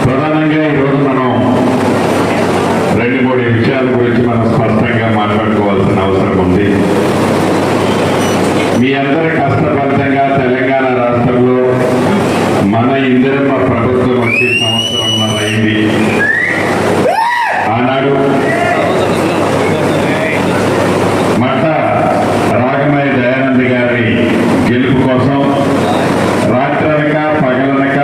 ప్రధానంగా ఈరోజు మనం 2-3 విషయాల గురించి మనం స్పష్టంగా మాట్లాడుకోవాల్సిన అవసరం ఉంది. మీ అందరి కష్టఫలితంగా తెలంగాణ రాష్ట్రంలో మన ఇందిరమ్మ ప్రభుత్వం వచ్చి సంవత్సరంన్నర అయింది. ఆనాడు మట్ట రాగమయ్య దయానంద్ గారి గెలుపు కోసం రాత్రనక పగలనక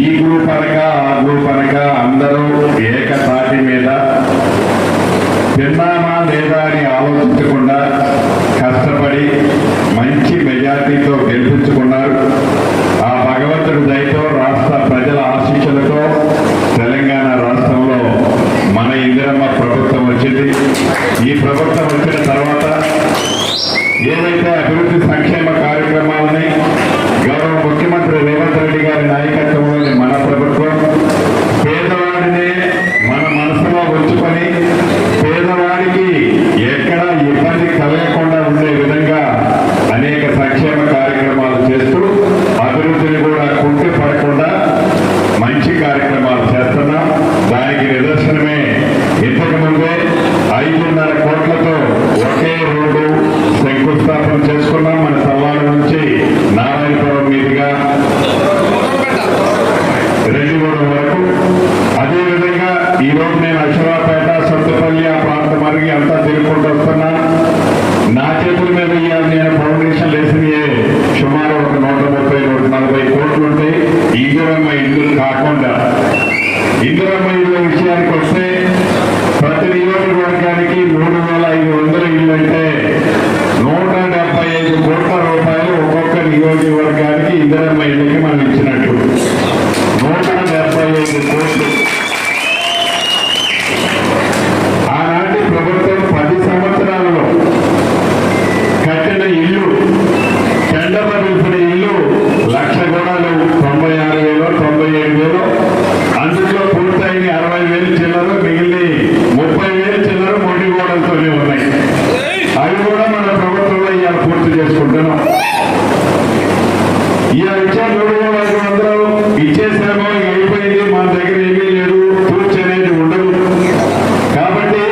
ఈ గ్రూప్ అనక ఆ గ్రూప్ అనక అందరూ ఏకతాటి మీద తిన్నామా లేదా అని ఆలోచించకుండా కష్టపడి మంచి మెజార్టీతో గెలిపించుకున్నారు. ఆ భగవంతుడి దయతో రాష్ట్ర ప్రజల ఆశీస్సులతో తెలంగాణ రాష్ట్రంలో మన ఇందిరమ్మ ప్రభుత్వం వచ్చింది. ఈ ప్రభుత్వం వచ్చిన తర్వాత ఏవైతే అభివృద్ధి సంక్షేమ కార్యక్రమాలని గౌరవ ముఖ్యమంత్రి రేవంత్ రెడ్డి గారి నాయకత్వంలోని మన ప్రభుత్వం పేదవాడినే మన మనసులో ఉంచుకొని పేదవాడికి ఎక్కడా ఇబ్బంది కలగకుండా ఉండే విధంగా అనేక సంక్షేమ కార్యక్రమాలు చేస్తూ అభివృద్ధిని కూడా కుంటి పడకుండా మంచి కార్యక్రమాలు చేస్తున్నాం. దానికి నిదర్శనమే ఇంతకు ముందే 5.5 కోట్లతో ఒకే రోడ్డు శంకుస్థాపన చేసుకున్నాం. మన తల్లాల నుంచి నారాయణపురం మీదుగా రెడ్డిగూడెం వరకు. అదేవిధంగా ఈరోజు నేను అశ్వరాపేట, సొంతపల్లి ఆ ప్రాంతం అరిగి అంతా తిరుగుకుంటూ వస్తున్నా. నా చేతుల మీద నేను ఫౌండేషన్ వేసినయే సుమారు ఒక 130-140 కోట్లు ఉంటాయి. ఇందిరమ్మ ఇల్లు కాకుండా ఇందిరమ్మ ఇళ్ళ విషయానికి వస్తే ప్రతి నియోజకవర్గానికి 3,500 ఇళ్ళు అంటే 175 కోట్ల రూపాయలు ఒక్కొక్క నియోజకవర్గానికి ఇందిరమ్మ ఇళ్ళకి మనం ఇచ్చినట్టు 175 కోట్లు. ఆనాటి ప్రభుత్వం 10 సంవత్సరాలలో కట్టిన ఇల్లు, టెండర్ల పిలిచిన ఇల్లు 1,00,000 గోడలు 96,000, 97,000. అందులో పూర్తయిన 60,000 చిల్లర, మిగిలిన 30,000 చిల్లర మొండి గోడలతోనే ఉన్నాయి. అవి కూడా మన ప్రభుత్వంలో ఇవాళ పూర్తి చేసుకుంటున్నాం. ఇవాళ ఇచ్చే 3,500 ఇచ్చేసామో అయిపోయింది, మన దగ్గర ఏమీ లేదు, పూర్తి అనేది ఉండదు. కాబట్టి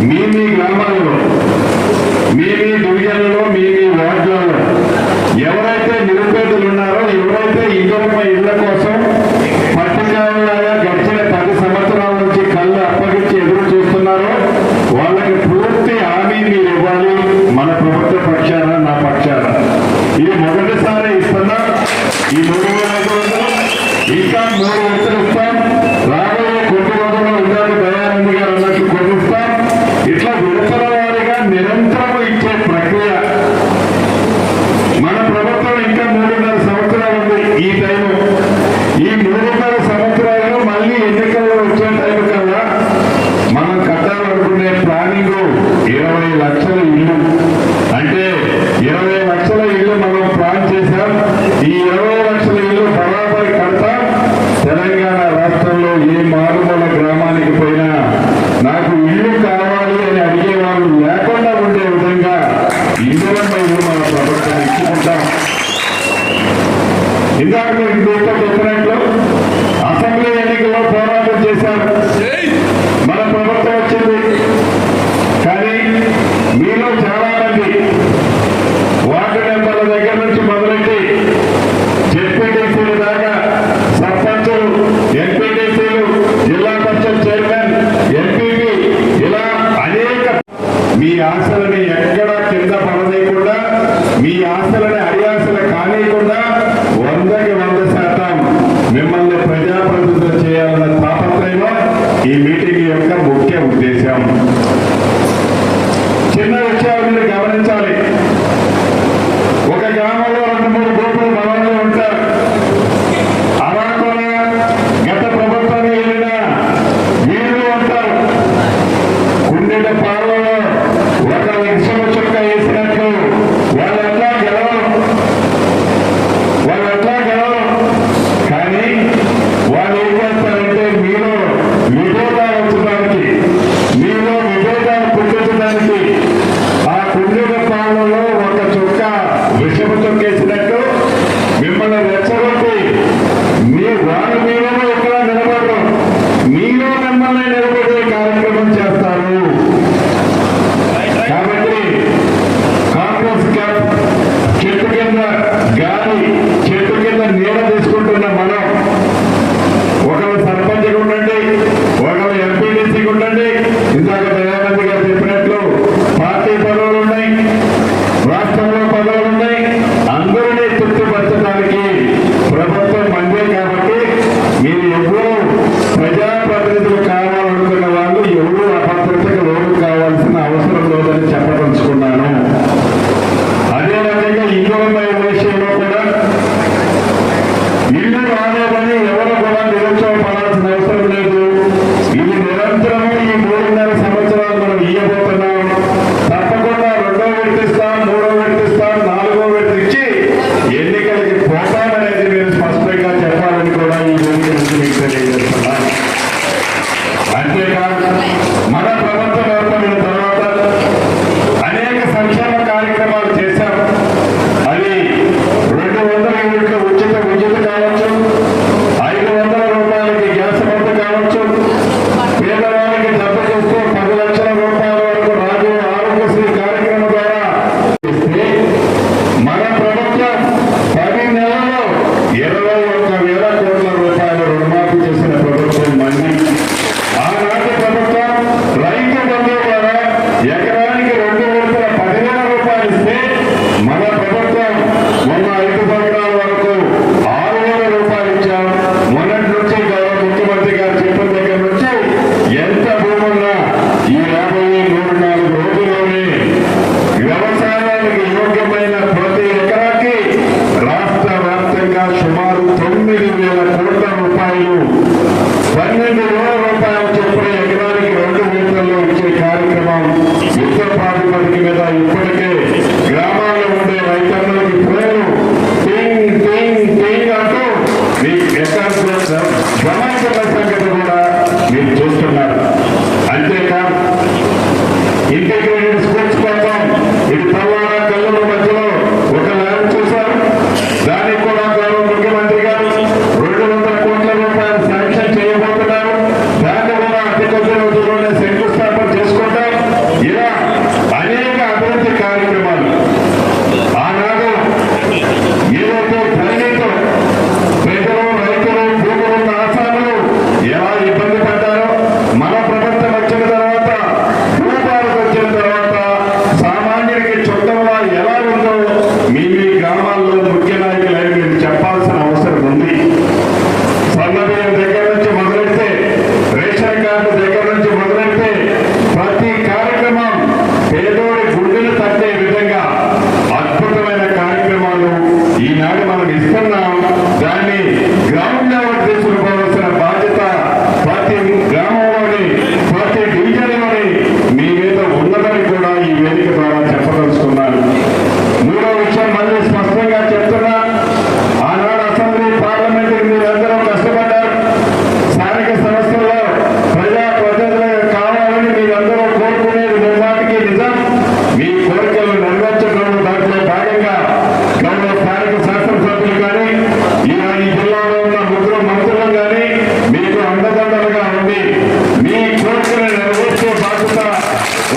మీ గ్రామాలలో, మీ డివిజన్లలో, మీ వార్డులలో ఎవరైతే నిరుపేదలు ఉన్నారో, ఎవరైతే ఇందిరమ్మ ఇళ్ల కోసం పట్టుకాయలాగా గడిచిన 10 సంవత్సరాల నుంచి కళ్ళు అప్పగించి ఎదురు చూస్తున్నారో వాళ్ళకి పూర్తి హామీ మీరు ఇవ్వాలి. మన ప్రభుత్వ పక్షాన, నా పక్షాన ఇది మొదటిసారి ఇస్తున్నా. ఈ 3,500 ఇంకా 3 వంతులు ఇస్తాం. రాబోయే కొద్ది రోజుల్లో ఉండాలి దయానంద్ గారు అన్నట్టు కొనిస్తాం. ఇట్లా విడతల వారిగా నిరంతరం ఇచ్చే ప్రక్రియ. మన ప్రభుత్వం ఇంకా 3.5 సంవత్సరాలు ఉంది. ఈ టైము, ఈ 3.5 సంవత్సరాలు మళ్ళీ ఎన్నికల్లో వచ్చే టైం కల్లా మనం కట్టాలనుకునే ప్లానింగ్ 20 లక్షల ఇల్లు. అంటే 20 లక్షల ఇల్లు మనం ప్లాన్ చేశాం. ఈ 20 లక్షల ఇల్లు బరాబరి కడతాం. తెలంగాణ రాష్ట్రంలో ఏ మారుమూల గ్రామానికి పోయినా నాకు ఇల్లు కావాలి అని అడిగేవాళ్ళు లేకుండా ఉండే విధంగా ఇందిరమ్మ ఇల్లు మన ప్రభుత్వం ఇచ్చుకుంటాం. ఇందాక మీకు దీంతో చెప్పినట్లు అసెంబ్లీ ఎన్నికల్లో పోరాటం చేశారు. మన ప్రభుత్వం వచ్చింది. కానీ మీలో చాలా మంది వార్డు మెంబర్ల దగ్గర నుంచి మొదలెట్టి జెడ్పీటీసీలు దాకా, సర్పంచులు, ఎంపీటీసీలు, జిల్లా పరిషత్ చైర్మన్, ఎంపీపీ, ఇలా అనేక మీ ఆశలని ఎక్కడా కింద పడలేకుండా, మీ ఆశలని అడియాసలు కానియకుండా 100% మిమ్మల్ని ప్రజాప్రతినిధులు చేయాలన్న తాపత్రయం ఈ మీటింగ్ యొక్క ముఖ్య ఉద్దేశం. చిన్న విషయాలు మీరు గమనించాలి. ఒక గ్రామంలో 2-3 గ్రూపులు బలంలో ఉంటారు. అరాకొన గత ప్రభుత్వాన్ని వెళ్ళిన వీళ్ళు ఉంటారు. కుండెల పాలలో ఒక విషమ చుక్క వేసినట్లు వాళ్ళంతా గెలవరు. కార్యక్రమం యుద్ధ ప్రాతిపదిక మీద ఇప్పటికే గ్రామాల్లో ఉండే రైతన్నలకి ఫోన్లు టింగ్ టింగ్ టింగ్ అంటూ మీ అకౌంట్ జమాయితున్న సంగతి కూడా మీరు చూస్తున్నారు. అంతేకాదు ఇంటిగ్రేటెడ్ స్కూల్స్ కోసం ఇది పల్నాడు కల్లూరు మధ్యలో ఒక ల్యాబ్ చూశారు. దానికి కూడా గౌరవ ముఖ్యమంత్రి గారు 200 కోట్ల రూపాయలు శాంక్షన్ చేయబోతున్నారు. దాన్ని కూడా అతి కొద్ది రోజుల్లోనే శంకుస్థాపన చేసుకుంటాం. ఇలా అనేక అభివృద్ధి కార్యక్రమాలు ఆనాడు ఏదైతే ధరణితో ప్రజలు రైతులు భూములున్న ఆసాములు ఎలా ఇబ్బంది పడ్డారో మన ప్రభుత్వం వచ్చిన తర్వాత భూభారత్ వచ్చిన తర్వాత సామాన్యుడికి చుట్టంలా ఎలా ఉందో మీ గ్రామాల్లో ముఖ్య నాయకులైన మీరు చెప్పాల్సిన అవసరం ఉంది. సన్నబియ్యం దగ్గర నుంచి మొదలెడితే రేషన్ కార్డు దగ్గర నుంచి మొదలెడితే ప్రతి కార్యక్రమం పేదోడి గుండెలు తట్టే విధంగా అద్భుతమైన కార్యక్రమాలు ఈనాడు మనం ఇస్తున్నాం. దాన్ని గ్రౌండ్ లెవెల్ తీసుకుపోవాల్సిన బాధ్యత ప్రతి గ్రామంలోని ప్రతి డివిజన్లోని మీ మీద ఉన్నదని కూడా ఈ వేదిక ద్వారా చెప్పదలుచుకున్నాను. మూడో విషయం మళ్ళీ స్పష్టంగా చెప్తున్నా, ఆనాడు అసెంబ్లీ పార్లమెంట్ మీరందరూ కష్టపడ్డారు. స్థానిక సంస్థల్లో ప్రజాప్రతినిధులు కావాలని మీరందరూ కోరుకునేది నిర్మాటికి నిజం. మీ కోరికలు నెరవేర్చడం దాంట్లో భాగంగా గౌరవ స్థానిక శాసనసభ్యులు కానీ ఈ జిల్లాలో ఉన్న ముగ్గురు మంత్రులు కానీ మీకు అండదండలుగా ఉండి మీ కోరికలు నెరవేర్చే బాధ్యత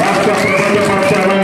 రాష్ట్ర ప్రభుత్వ పక్షాన